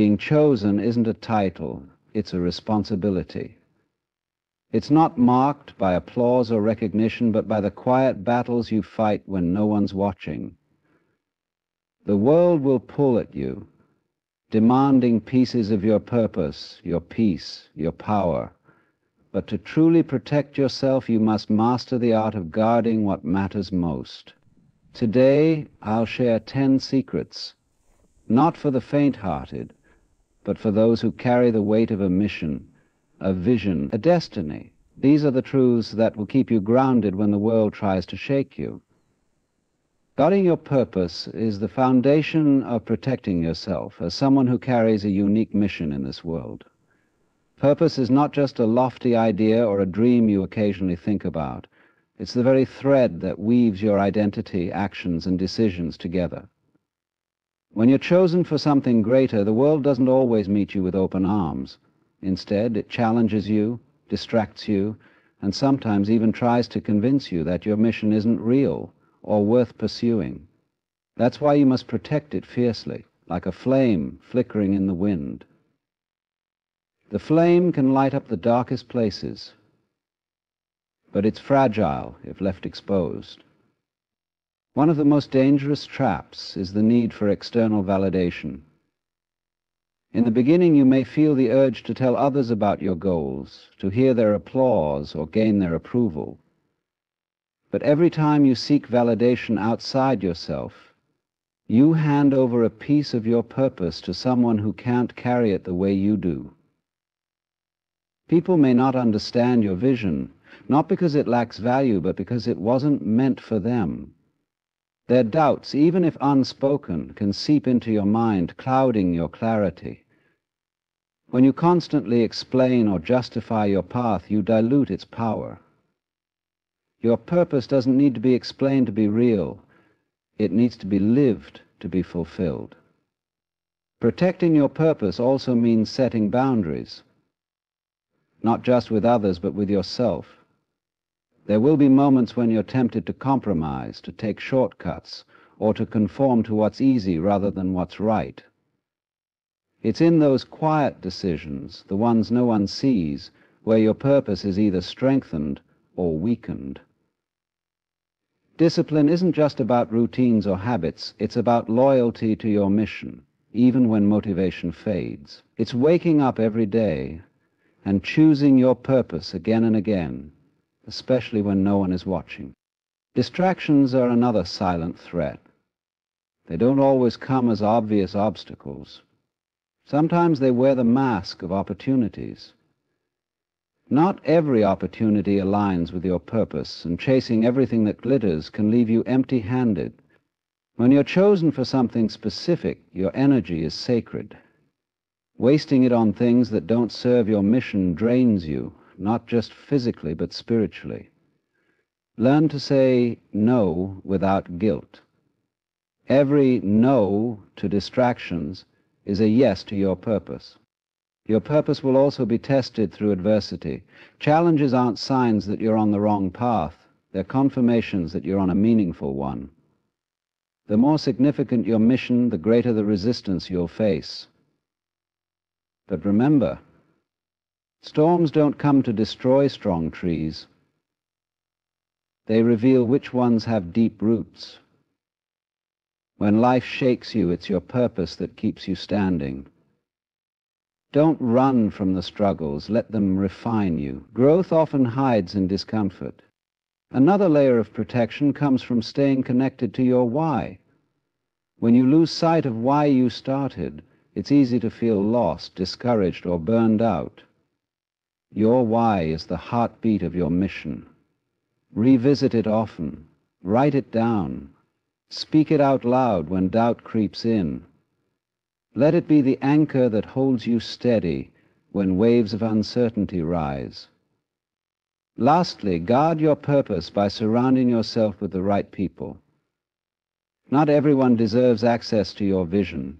Being chosen isn't a title, it's a responsibility. It's not marked by applause or recognition, but by the quiet battles you fight when no one's watching. The world will pull at you, demanding pieces of your purpose, your peace, your power. But to truly protect yourself, you must master the art of guarding what matters most. Today, I'll share 10 secrets, not for the faint-hearted, but for those who carry the weight of a mission, a vision, a destiny. These are the truths that will keep you grounded when the world tries to shake you. Guarding your purpose is the foundation of protecting yourself as someone who carries a unique mission in this world. Purpose is not just a lofty idea or a dream you occasionally think about. It's the very thread that weaves your identity, actions, and decisions together. When you're chosen for something greater, the world doesn't always meet you with open arms. Instead, it challenges you, distracts you, and sometimes even tries to convince you that your mission isn't real or worth pursuing. That's why you must protect it fiercely, like a flame flickering in the wind. The flame can light up the darkest places, but it's fragile if left exposed. One of the most dangerous traps is the need for external validation. In the beginning, you may feel the urge to tell others about your goals, to hear their applause or gain their approval. But every time you seek validation outside yourself, you hand over a piece of your purpose to someone who can't carry it the way you do. People may not understand your vision, not because it lacks value, but because it wasn't meant for them. Their doubts, even if unspoken, can seep into your mind, clouding your clarity. When you constantly explain or justify your path, you dilute its power. Your purpose doesn't need to be explained to be real. It needs to be lived to be fulfilled. Protecting your purpose also means setting boundaries, not just with others, but with yourself. There will be moments when you're tempted to compromise, to take shortcuts, or to conform to what's easy rather than what's right. It's in those quiet decisions, the ones no one sees, where your purpose is either strengthened or weakened. Discipline isn't just about routines or habits, it's about loyalty to your mission, even when motivation fades. It's waking up every day and choosing your purpose again and again, especially when no one is watching. Distractions are another silent threat. They don't always come as obvious obstacles. Sometimes they wear the mask of opportunities. Not every opportunity aligns with your purpose, and chasing everything that glitters can leave you empty-handed. When you're chosen for something specific, your energy is sacred. Wasting it on things that don't serve your mission drains you, not just physically, but spiritually. Learn to say no without guilt. Every no to distractions is a yes to your purpose. Your purpose will also be tested through adversity. Challenges aren't signs that you're on the wrong path. They're confirmations that you're on a meaningful one. The more significant your mission, the greater the resistance you'll face. But remember, storms don't come to destroy strong trees. They reveal which ones have deep roots. When life shakes you, it's your purpose that keeps you standing. Don't run from the struggles, let them refine you. Growth often hides in discomfort. Another layer of protection comes from staying connected to your why. When you lose sight of why you started, it's easy to feel lost, discouraged, or burned out. Your why is the heartbeat of your mission. Revisit it often. Write it down. Speak it out loud when doubt creeps in. Let it be the anchor that holds you steady when waves of uncertainty rise. Lastly, guard your purpose by surrounding yourself with the right people. Not everyone deserves access to your vision.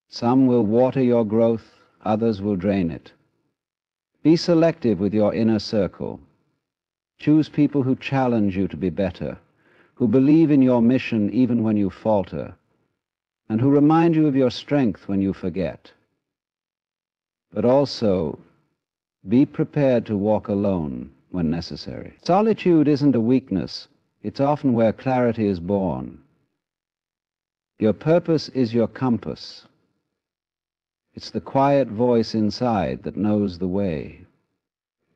Some will water your growth, others will drain it. Be selective with your inner circle. Choose people who challenge you to be better, who believe in your mission even when you falter, and who remind you of your strength when you forget. but also be prepared to walk alone when necessary. Solitude isn't a weakness. It's often where clarity is born. Your purpose is your compass. It's the quiet voice inside that knows the way,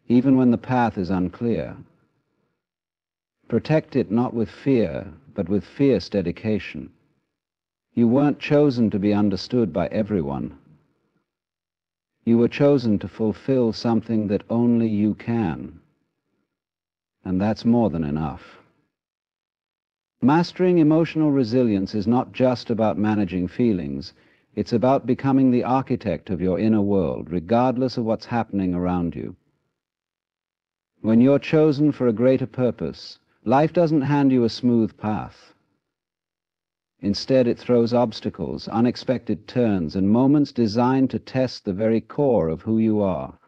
even when the path is unclear. Protect it not with fear, but with fierce dedication. You weren't chosen to be understood by everyone. You were chosen to fulfill something that only you can, and that's more than enough. Mastering emotional resilience is not just about managing feelings. It's about becoming the architect of your inner world, regardless of what's happening around you. When you're chosen for a greater purpose, life doesn't hand you a smooth path. Instead, it throws obstacles, unexpected turns, and moments designed to test the very core of who you are.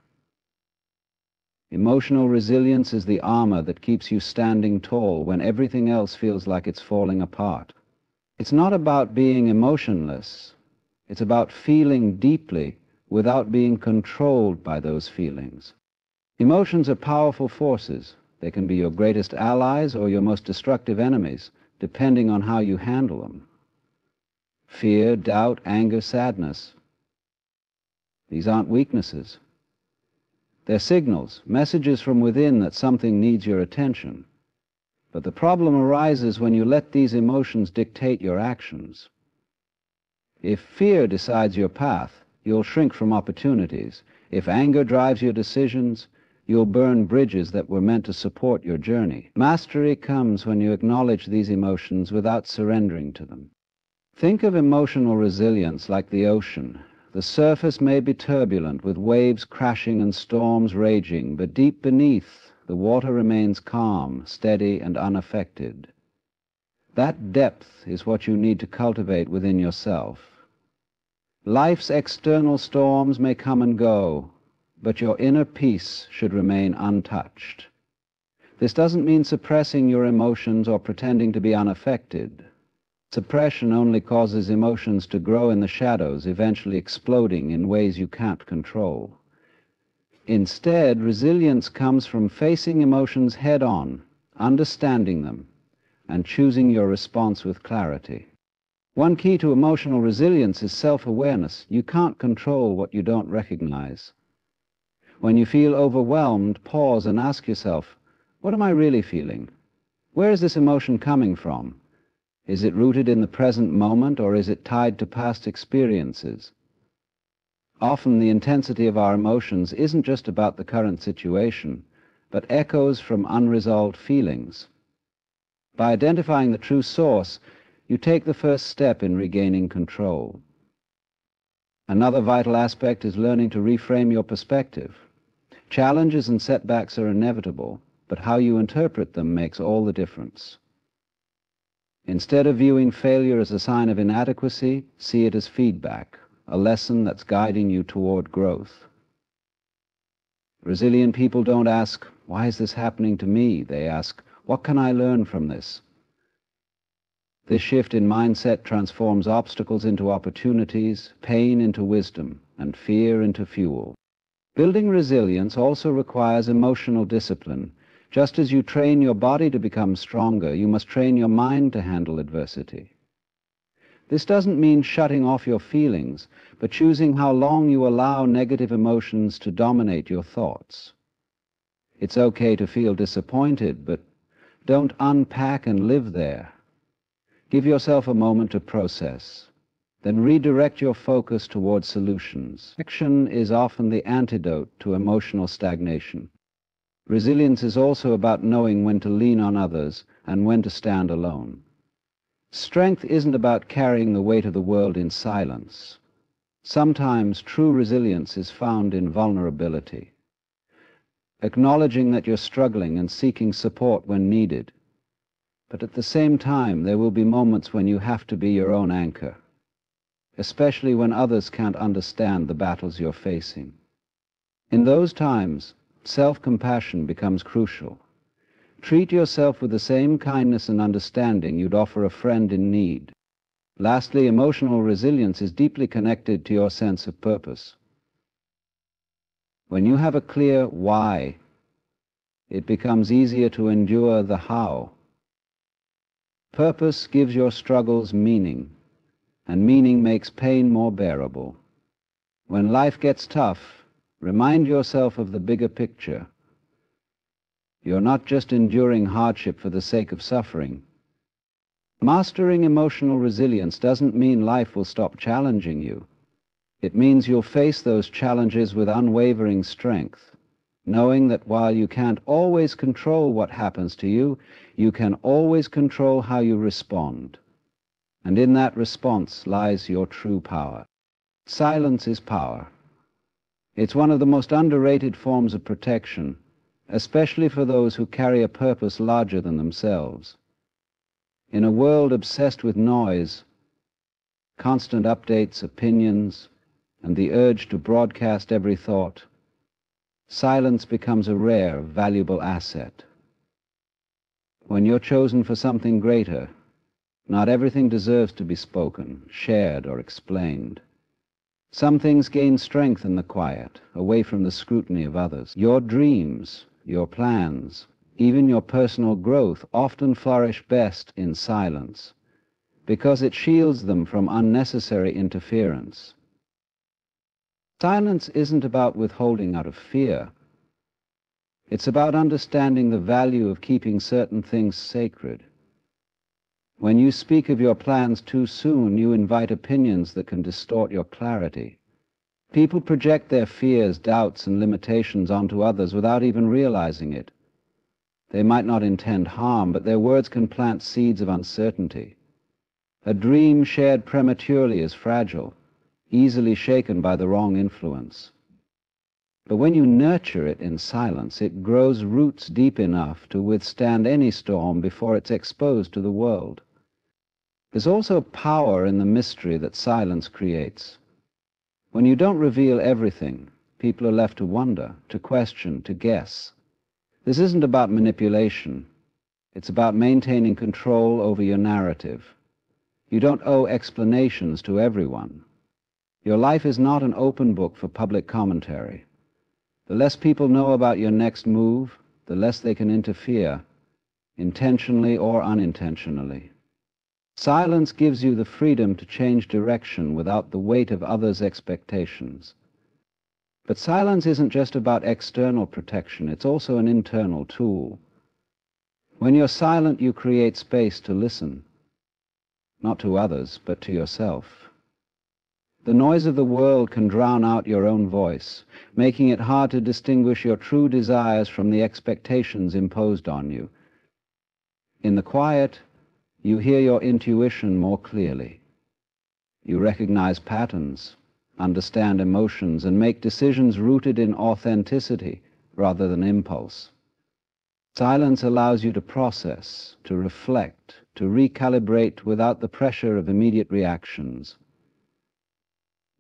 Emotional resilience is the armor that keeps you standing tall when everything else feels like it's falling apart. It's not about being emotionless. It's about feeling deeply without being controlled by those feelings. Emotions are powerful forces. They can be your greatest allies or your most destructive enemies, depending on how you handle them. Fear, doubt, anger, sadness. These aren't weaknesses. They're signals, messages from within that something needs your attention. But the problem arises when you let these emotions dictate your actions. If fear decides your path, you'll shrink from opportunities. If anger drives your decisions, you'll burn bridges that were meant to support your journey. Mastery comes when you acknowledge these emotions without surrendering to them. Think of emotional resilience like the ocean. The surface may be turbulent, with waves crashing and storms raging, but deep beneath, the water remains calm, steady, and unaffected. That depth is what you need to cultivate within yourself. Life's external storms may come and go, but your inner peace should remain untouched. This doesn't mean suppressing your emotions or pretending to be unaffected. Suppression only causes emotions to grow in the shadows, eventually exploding in ways you can't control. Instead, resilience comes from facing emotions head-on, understanding them, and choosing your response with clarity. One key to emotional resilience is self-awareness. You can't control what you don't recognize. When you feel overwhelmed, pause and ask yourself, what am I really feeling? Where is this emotion coming from? Is it rooted in the present moment, or is it tied to past experiences? Often the intensity of our emotions isn't just about the current situation, but echoes from unresolved feelings. By identifying the true source, you take the first step in regaining control. Another vital aspect is learning to reframe your perspective. Challenges and setbacks are inevitable, but how you interpret them makes all the difference. Instead of viewing failure as a sign of inadequacy, see it as feedback, a lesson that's guiding you toward growth. Resilient people don't ask, why is this happening to me? They ask, what can I learn from this? This shift in mindset transforms obstacles into opportunities, pain into wisdom, and fear into fuel. Building resilience also requires emotional discipline. Just as you train your body to become stronger, you must train your mind to handle adversity. This doesn't mean shutting off your feelings, but choosing how long you allow negative emotions to dominate your thoughts. It's okay to feel disappointed, but don't unpack and live there. Give yourself a moment to process. Then redirect your focus towards solutions. Action is often the antidote to emotional stagnation. Resilience is also about knowing when to lean on others and when to stand alone. Strength isn't about carrying the weight of the world in silence. Sometimes true resilience is found in vulnerability, acknowledging that you're struggling and seeking support when needed. But at the same time, there will be moments when you have to be your own anchor, especially when others can't understand the battles you're facing. In those times, self-compassion becomes crucial. Treat yourself with the same kindness and understanding you'd offer a friend in need. Lastly, emotional resilience is deeply connected to your sense of purpose. When you have a clear why, it becomes easier to endure the how. Purpose gives your struggles meaning, and meaning makes pain more bearable. When life gets tough, remind yourself of the bigger picture. You're not just enduring hardship for the sake of suffering. Mastering emotional resilience doesn't mean life will stop challenging you. It means you'll face those challenges with unwavering strength, knowing that while you can't always control what happens to you, you can always control how you respond. And in that response lies your true power. Silence is power. It's one of the most underrated forms of protection, especially for those who carry a purpose larger than themselves. In a world obsessed with noise, constant updates, opinions, and the urge to broadcast every thought, silence becomes a rare, valuable asset. When you're chosen for something greater, not everything deserves to be spoken, shared, or explained. Some things gain strength in the quiet, away from the scrutiny of others. Your dreams, your plans, even your personal growth often flourish best in silence, because it shields them from unnecessary interference. Silence isn't about withholding out of fear. It's about understanding the value of keeping certain things sacred. When you speak of your plans too soon, you invite opinions that can distort your clarity. People project their fears, doubts, and limitations onto others without even realizing it. They might not intend harm, but their words can plant seeds of uncertainty. A dream shared prematurely is fragile, easily shaken by the wrong influence. But when you nurture it in silence, it grows roots deep enough to withstand any storm before it's exposed to the world. There's also power in the mystery that silence creates. When you don't reveal everything, people are left to wonder, to question, to guess. This isn't about manipulation. It's about maintaining control over your narrative. You don't owe explanations to everyone. Your life is not an open book for public commentary. The less people know about your next move, the less they can interfere, intentionally or unintentionally. Silence gives you the freedom to change direction without the weight of others' expectations. But silence isn't just about external protection, it's also an internal tool. When you're silent, you create space to listen, not to others, but to yourself. The noise of the world can drown out your own voice, making it hard to distinguish your true desires from the expectations imposed on you. In the quiet, you hear your intuition more clearly. You recognize patterns, understand emotions, and make decisions rooted in authenticity rather than impulse. Silence allows you to process, to reflect, to recalibrate without the pressure of immediate reactions.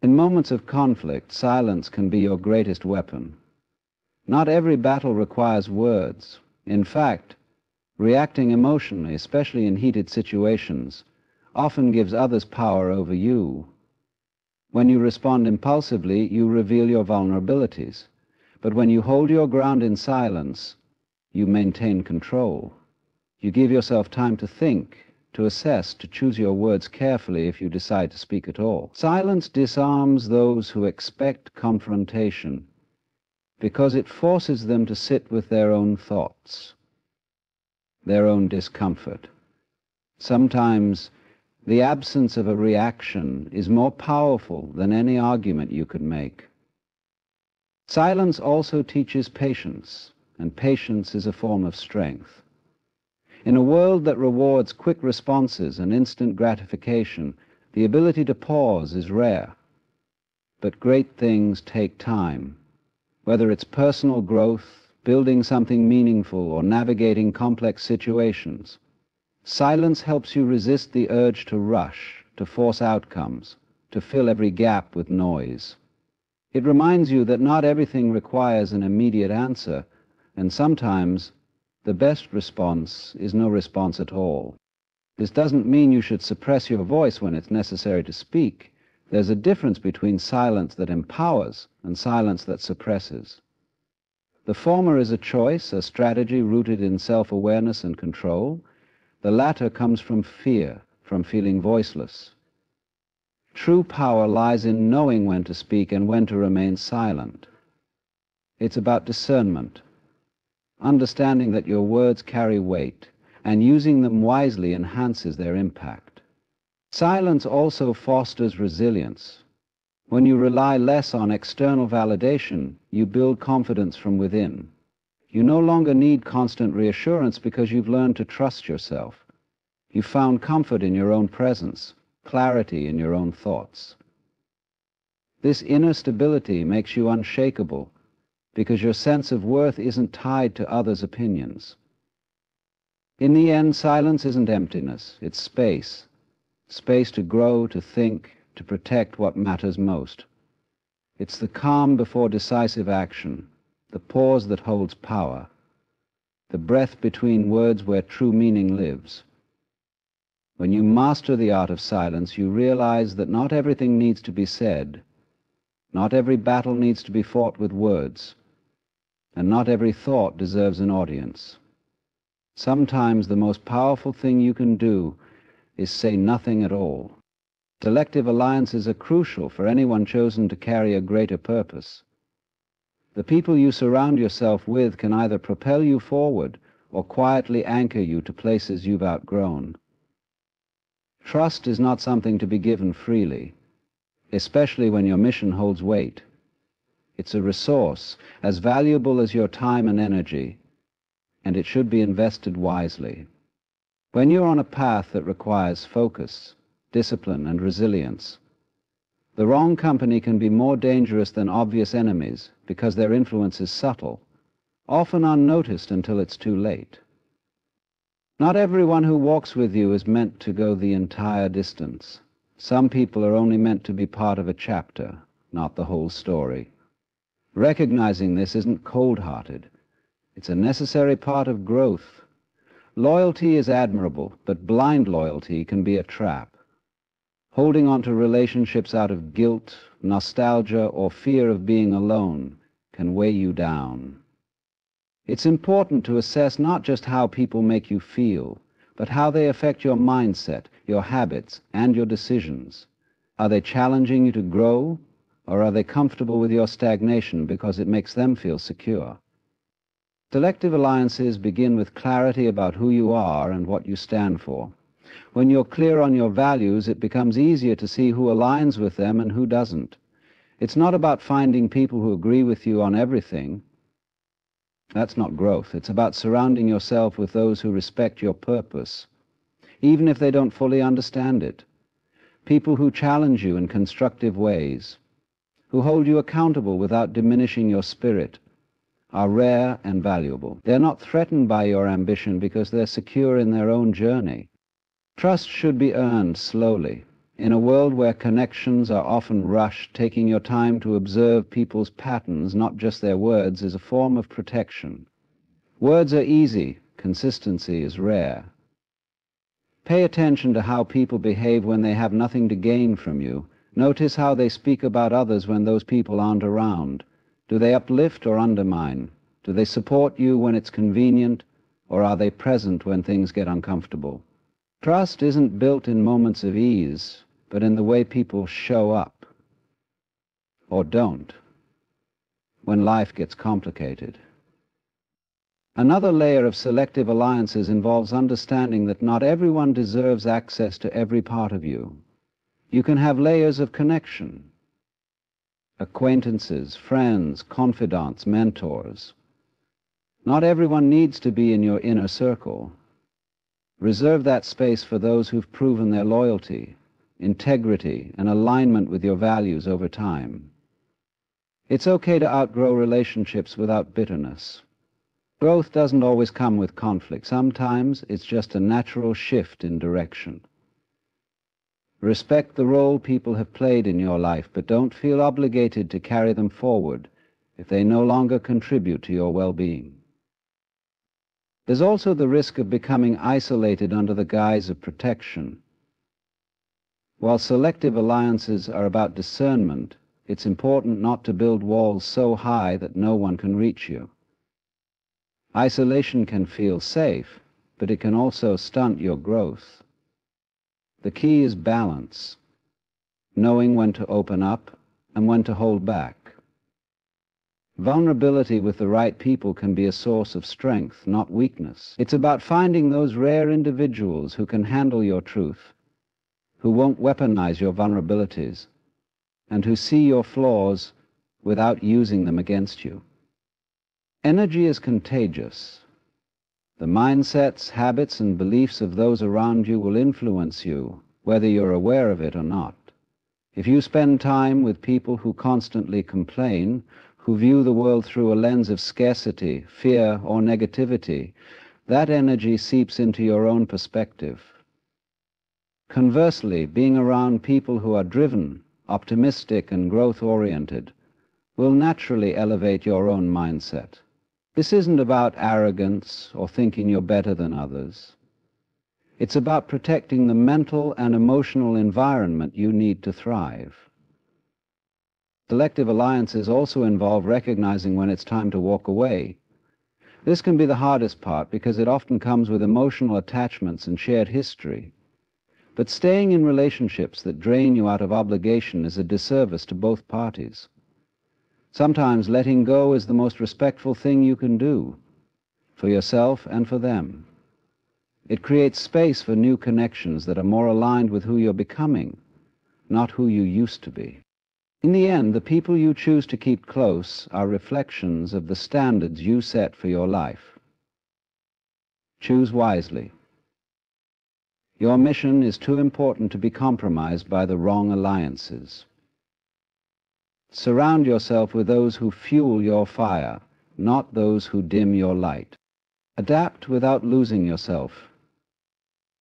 In moments of conflict, silence can be your greatest weapon. Not every battle requires words. In fact, reacting emotionally, especially in heated situations, often gives others power over you. When you respond impulsively, you reveal your vulnerabilities. But when you hold your ground in silence, you maintain control. You give yourself time to think, to assess, to choose your words carefully if you decide to speak at all. Silence disarms those who expect confrontation because it forces them to sit with their own thoughts, their own discomfort. Sometimes the absence of a reaction is more powerful than any argument you could make. Silence also teaches patience, and patience is a form of strength. In a world that rewards quick responses and instant gratification, the ability to pause is rare. But great things take time. Whether it's personal growth, building something meaningful, or navigating complex situations, silence helps you resist the urge to rush, to force outcomes, to fill every gap with noise. It reminds you that not everything requires an immediate answer, and sometimes the best response is no response at all. This doesn't mean you should suppress your voice when it's necessary to speak. There's a difference between silence that empowers and silence that suppresses. The former is a choice, a strategy rooted in self-awareness and control. The latter comes from fear, from feeling voiceless. True power lies in knowing when to speak and when to remain silent. It's about discernment, understanding that your words carry weight, and using them wisely enhances their impact. Silence also fosters resilience. When you rely less on external validation, you build confidence from within. You no longer need constant reassurance because you've learned to trust yourself. You've found comfort in your own presence, clarity in your own thoughts. This inner stability makes you unshakable because your sense of worth isn't tied to others' opinions. In the end, silence isn't emptiness, it's space. Space to grow, to think, to protect what matters most. It's the calm before decisive action, the pause that holds power, the breath between words where true meaning lives. When you master the art of silence, you realize that not everything needs to be said, not every battle needs to be fought with words, and not every thought deserves an audience. Sometimes the most powerful thing you can do is say nothing at all. Selective alliances are crucial for anyone chosen to carry a greater purpose. The people you surround yourself with can either propel you forward or quietly anchor you to places you've outgrown. Trust is not something to be given freely, especially when your mission holds weight. It's a resource as valuable as your time and energy, and it should be invested wisely. When you're on a path that requires focus, discipline, and resilience, the wrong company can be more dangerous than obvious enemies because their influence is subtle, often unnoticed until it's too late. Not everyone who walks with you is meant to go the entire distance. Some people are only meant to be part of a chapter, not the whole story. Recognizing this isn't cold-hearted. It's a necessary part of growth. Loyalty is admirable, but blind loyalty can be a trap. Holding on to relationships out of guilt, nostalgia, or fear of being alone can weigh you down. It's important to assess not just how people make you feel, but how they affect your mindset, your habits, and your decisions. Are they challenging you to grow, or are they comfortable with your stagnation because it makes them feel secure? Selective alliances begin with clarity about who you are and what you stand for. When you're clear on your values, it becomes easier to see who aligns with them and who doesn't. It's not about finding people who agree with you on everything. That's not growth. It's about surrounding yourself with those who respect your purpose, even if they don't fully understand it. People who challenge you in constructive ways, who hold you accountable without diminishing your spirit, are rare and valuable. They're not threatened by your ambition because they're secure in their own journey. Trust should be earned slowly. In a world where connections are often rushed, taking your time to observe people's patterns, not just their words, is a form of protection. Words are easy, consistency is rare. Pay attention to how people behave when they have nothing to gain from you. Notice how they speak about others when those people aren't around. Do they uplift or undermine? Do they support you when it's convenient, or are they present when things get uncomfortable? Trust isn't built in moments of ease, but in the way people show up, or don't, when life gets complicated. Another layer of selective alliances involves understanding that not everyone deserves access to every part of you. You can have layers of connection, acquaintances, friends, confidants, mentors. Not everyone needs to be in your inner circle. Reserve that space for those who've proven their loyalty, integrity, and alignment with your values over time. It's okay to outgrow relationships without bitterness. Growth doesn't always come with conflict. Sometimes it's just a natural shift in direction. Respect the role people have played in your life, but don't feel obligated to carry them forward if they no longer contribute to your well-being. There's also the risk of becoming isolated under the guise of protection. While selective alliances are about discernment, it's important not to build walls so high that no one can reach you. Isolation can feel safe, but it can also stunt your growth. The key is balance, knowing when to open up and when to hold back. Vulnerability with the right people can be a source of strength, not weakness. It's about finding those rare individuals who can handle your truth, who won't weaponize your vulnerabilities, and who see your flaws without using them against you. Energy is contagious. The mindsets, habits, and beliefs of those around you will influence you, whether you're aware of it or not. If you spend time with people who constantly complain, who view the world through a lens of scarcity, fear, or negativity, that energy seeps into your own perspective. Conversely, being around people who are driven, optimistic, and growth-oriented will naturally elevate your own mindset. This isn't about arrogance or thinking you're better than others. It's about protecting the mental and emotional environment you need to thrive. Selective alliances also involve recognizing when it's time to walk away. This can be the hardest part because it often comes with emotional attachments and shared history. But staying in relationships that drain you out of obligation is a disservice to both parties. Sometimes letting go is the most respectful thing you can do, for yourself and for them. It creates space for new connections that are more aligned with who you're becoming, not who you used to be. In the end, the people you choose to keep close are reflections of the standards you set for your life. Choose wisely. Your mission is too important to be compromised by the wrong alliances. Surround yourself with those who fuel your fire, not those who dim your light. Adapt without losing yourself.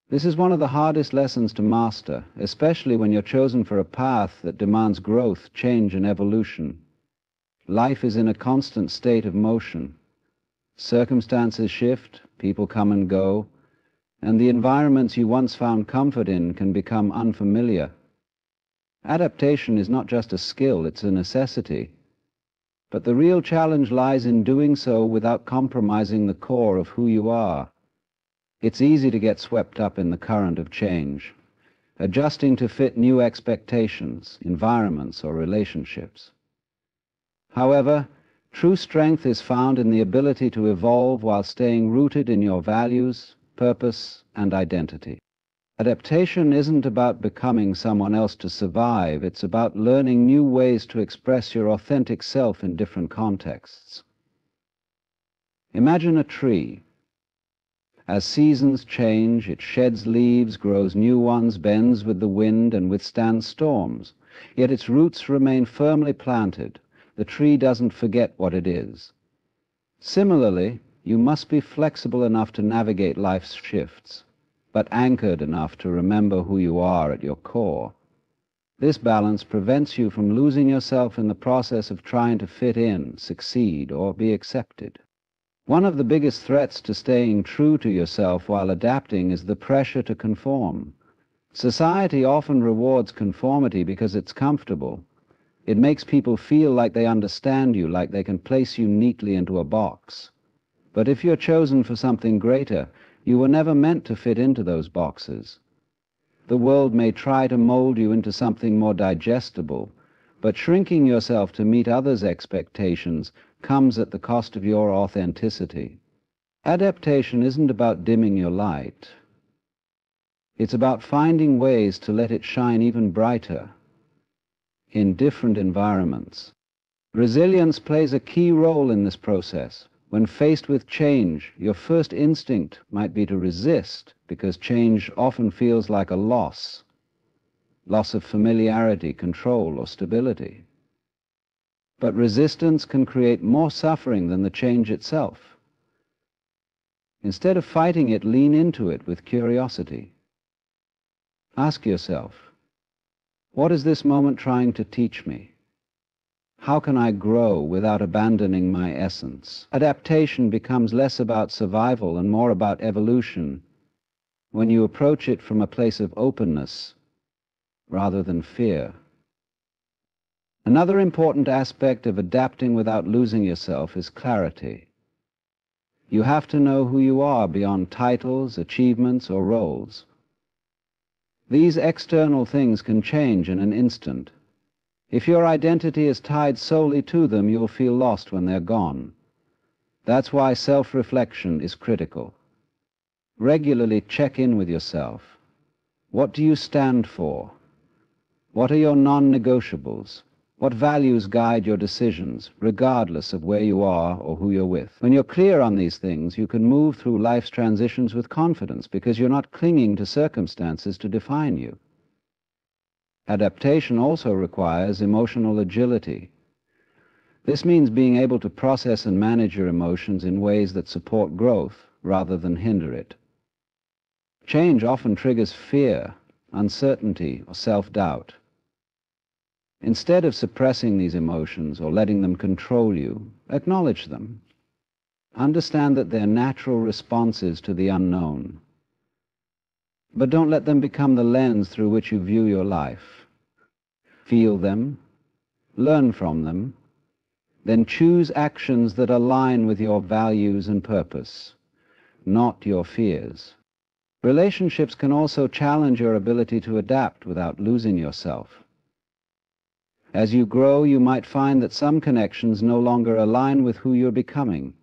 This is one of the hardest lessons to master, especially when you're chosen for a path that demands growth, change, and evolution. Life is in a constant state of motion. Circumstances shift, people come and go, and the environments you once found comfort in can become unfamiliar. Adaptation is not just a skill, it's a necessity. But the real challenge lies in doing so without compromising the core of who you are. It's easy to get swept up in the current of change, adjusting to fit new expectations, environments, or relationships. However, true strength is found in the ability to evolve while staying rooted in your values, purpose, and identity. Adaptation isn't about becoming someone else to survive, it's about learning new ways to express your authentic self in different contexts. Imagine a tree. As seasons change, it sheds leaves, grows new ones, bends with the wind, and withstands storms. Yet its roots remain firmly planted. The tree doesn't forget what it is. Similarly, you must be flexible enough to navigate life's shifts, but anchored enough to remember who you are at your core. This balance prevents you from losing yourself in the process of trying to fit in, succeed, or be accepted. One of the biggest threats to staying true to yourself while adapting is the pressure to conform. Society often rewards conformity because it's comfortable. It makes people feel like they understand you, like they can place you neatly into a box. But if you're chosen for something greater, you were never meant to fit into those boxes. The world may try to mold you into something more digestible, but shrinking yourself to meet others' expectations comes at the cost of your authenticity. Adaptation isn't about dimming your light. It's about finding ways to let it shine even brighter in different environments. Resilience plays a key role in this process. When faced with change, your first instinct might be to resist, because change often feels like a loss of familiarity, control, or stability. But resistance can create more suffering than the change itself. Instead of fighting it, lean into it with curiosity. Ask yourself, what is this moment trying to teach me? How can I grow without abandoning my essence? Adaptation becomes less about survival and more about evolution when you approach it from a place of openness rather than fear. Another important aspect of adapting without losing yourself is clarity. You have to know who you are beyond titles, achievements, or roles. These external things can change in an instant. If your identity is tied solely to them, you'll feel lost when they're gone. That's why self-reflection is critical. Regularly check in with yourself. What do you stand for? What are your non-negotiables? What values guide your decisions, regardless of where you are or who you're with? When you're clear on these things, you can move through life's transitions with confidence because you're not clinging to circumstances to define you. Adaptation also requires emotional agility. This means being able to process and manage your emotions in ways that support growth rather than hinder it. Change often triggers fear, uncertainty, or self-doubt. Instead of suppressing these emotions or letting them control you, acknowledge them. Understand that they're natural responses to the unknown. But don't let them become the lens through which you view your life. Feel them, learn from them, then choose actions that align with your values and purpose, not your fears. Relationships can also challenge your ability to adapt without losing yourself. As you grow, you might find that some connections no longer align with who you're becoming.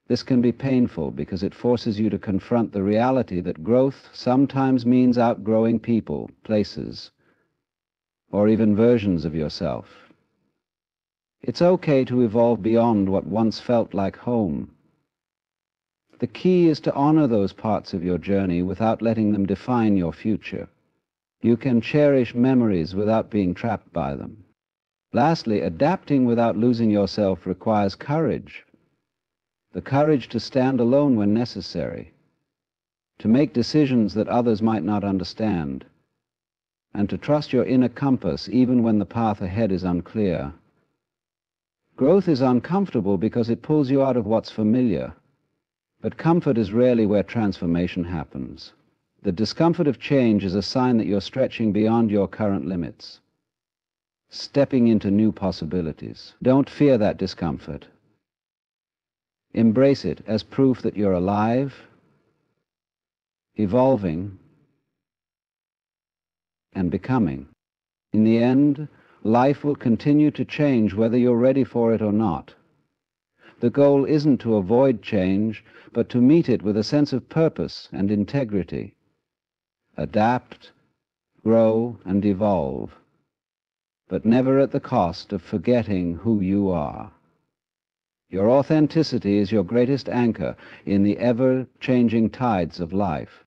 This can be painful because it forces you to confront the reality that growth sometimes means outgrowing people, places, or even versions of yourself. It's okay to evolve beyond what once felt like home. The key is to honor those parts of your journey without letting them define your future. You can cherish memories without being trapped by them. Lastly, adapting without losing yourself requires courage. The courage to stand alone when necessary, to make decisions that others might not understand, and to trust your inner compass even when the path ahead is unclear. Growth is uncomfortable because it pulls you out of what's familiar, but comfort is rarely where transformation happens. The discomfort of change is a sign that you're stretching beyond your current limits, stepping into new possibilities. Don't fear that discomfort. Embrace it as proof that you're alive, evolving, and becoming. In the end, life will continue to change whether you're ready for it or not. The goal isn't to avoid change, but to meet it with a sense of purpose and integrity. Adapt, grow, and evolve, but never at the cost of forgetting who you are. Your authenticity is your greatest anchor in the ever-changing tides of life.